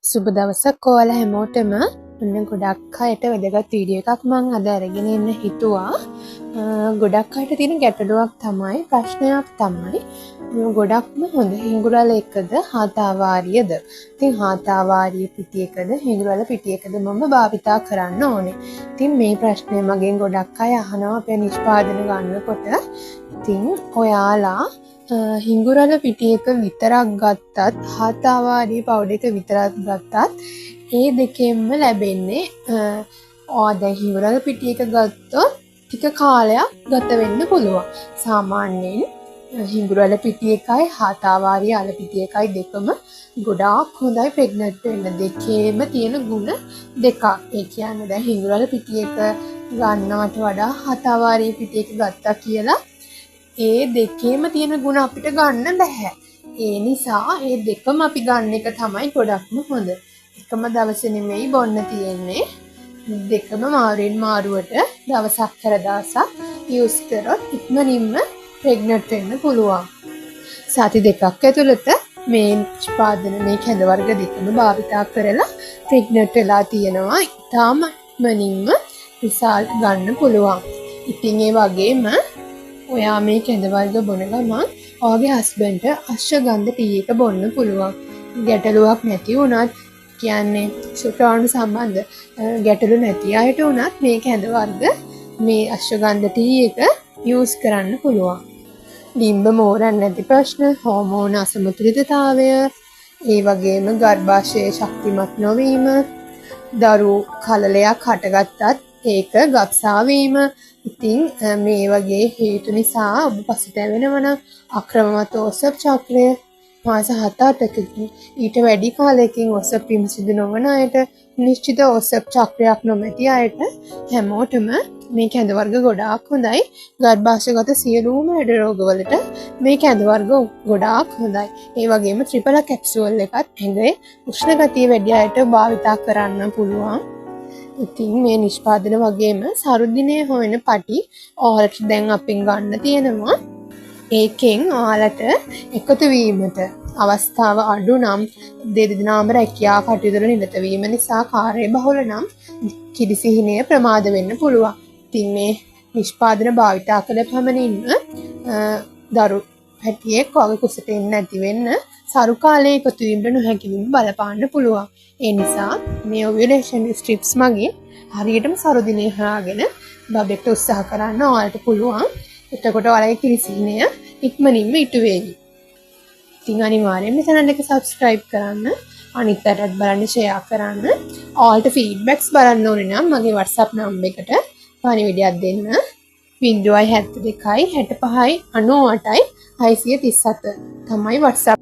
සුබ දවසක් ඔයාලා හැමෝටම. ඔන්න ගොඩක් අයට වැදගත් වීඩියෝ එකක් මම අද අරගෙන එන්න හිතුවා. ගොඩක් අයට තියෙන ගැටලුවක් තමයි, ප්‍රශ්නයක් තමයි ගොඩක්ම හොඳ හිඟුරාල එකද හාතාවාරියද? ඉතින් හාතාවාරිය පිටි එකද හිඟුරාල පිටි එකද මම භාවිතා කරන්න ඕනේ? ඉතින් මේ ප්‍රශ්නය මගෙන් ගොඩක් අය අහනවා අපේ නිෂ්පාදන ගන්නකොට. ඉතින් ඔයාලා හිඟුරාල පිටි එක විතරක් ගත්තත් හාතාවාරිය පවුඩර් එක විතරක් ගත්තත් ඒ දෙකෙන්ම ලැබෙන්නේ දැන් හිඟුරාල පිටි එක ගත්තොත් ටික කාලයක් ගත වෙන්න පුළුවන්. සාමාන්‍යයෙන් හිඟුරාල පිටි එකයි හාතාවාරිය අල පිටි එකයි දෙකම ගොඩාක් හොඳයි ප්‍රෙග්නන්ට් වෙන්න. දෙකේම තියෙන ಗುಣ දෙකක්. ඒ කියන්නේ දැන් හිඟුරාල පිටි එක ගන්නවට වඩා හාතාවාරිය පිටි එක ගත්තා කියලා ඒ දෙකේම තියෙන ಗುಣ අපිට ගන්න බෑ. ඒ නිසා ඒ දෙකම අපි ගන්න එක තමයි ගොඩක්ම හොඳ. එකම දවසේ නෙමෙයි බොන්න තියෙන්නේ. දෙකම මාරුවෙන් මාරුවට දවසක් කර දවසක් යූස් කරොත් ඉක්මනින්ම ප්‍රෙග්නන්ට් වෙන්න පුළුවන්. සති දෙකක් ඇතුළත මේ නිෂ්පාදන මේ කැඳ වර්ග දෙකම භාවිතා කරලා ප්‍රෙග්නන්ට් වෙලා තියෙනවා. ඉතාම ඉක්මනින්ම රිසල්ට් ගන්න පුළුවන්. ඉතින් ඒ වගේම ඔයා මේ කැඳ වර්ග බොන ගමන් ඔයාගේ හස්බන්ඩ්ට අශ්වගන්ධ ටී එක බොන්න පුළුවන්. ගැටලුවක් නැති වුණත් කියන්නේ ශුක්‍රාණු සම්බන්ධ ගැටලු නැති අයට වුණත් මේ කැඳ වර්ග මේ අශ්වගන්ධ ටී එක යූස් කරන්න පුළුවන්. ඩිම්බ මෝරන්න නැති ප්‍රශ්න, හෝමෝන අසමතුලිතතාවය, ඒ වගේම ගර්භාෂයේ ශක්තිමත් නොවීම, දරු කලලයක් හටගත්තත් ඒක ගබ්සා වීම. ඉතින් මේ වගේ හේතු නිසා ඔබ පසුතැවෙනවා නම් අක්‍රමවත් ඕසප් චක්‍රය මාස 7-8කින් ඊට වැඩි කාලයකින් ඕසප් වීම සිදු නොවන අයට, නිශ්චිත ඕසප් චක්‍රයක් නොමැති අයට හැමෝටම මේ කැඳ වර්ග ගොඩාක් හොඳයි. ගර්භාෂයගත සියලුම ලෙඩ රෝගවලට මේ කැඳ වර්ග ගොඩාක් හොඳයි. ඒ වගේම ත්‍රිපල කැප්සූල් එකත් ඇඟේ උෂ්ණ ගතිය වැඩි අයට භාවිතා කරන්න පුළුවන්. ඉතින් මේ නිෂ්පාදන වගේම සරුදිනේ හොයන පටි ඔයාලට දැන් අපෙන් ගන්න තියෙනවා. ඒකෙන් ඔයාලට එකතු වීමට අවස්ථාව අඩු නම්, දෙදෙනාම රැකියා කටයුතු වල නිරත වීම නිසා කාර්යබහුල නම් කිරිසිහිනය ප්‍රමාද වෙන්න පුළුවන්. ඉතින් මේ නිෂ්පාදන භාවිතා කළ පමණින්ම දරු පැටියෙක් වගේ කුසට එන්නේ නැති වෙන්න සරු කාලයේ එකතු වීමට නොහැකි වීම බලපාන්න පුළුවන්. ඒ නිසා මේ ඔවියුලේෂන් ස්ට්‍රිප්ස් මගින් හරියටම සරු දිනේ හොයාගෙන බබෙක්ට උත්සාහ කරන්න ඔයාලට පුළුවන්. එතකොට ඔයාලගේ කිරිසිහිනය ඉක්මනින්ම ඉටු වේවි. ඉතින් අනිවාර්යෙන්ම channel එක subscribe කරන්න, අනිත් අයටත් බලන්න share කරන්න. ඔයාලට feedbacks බලන්න ඕනේ නම් මගේ WhatsApp number එකට පණිවිඩයක් දෙන්න. 072 65 98 637 තමයි WhatsApp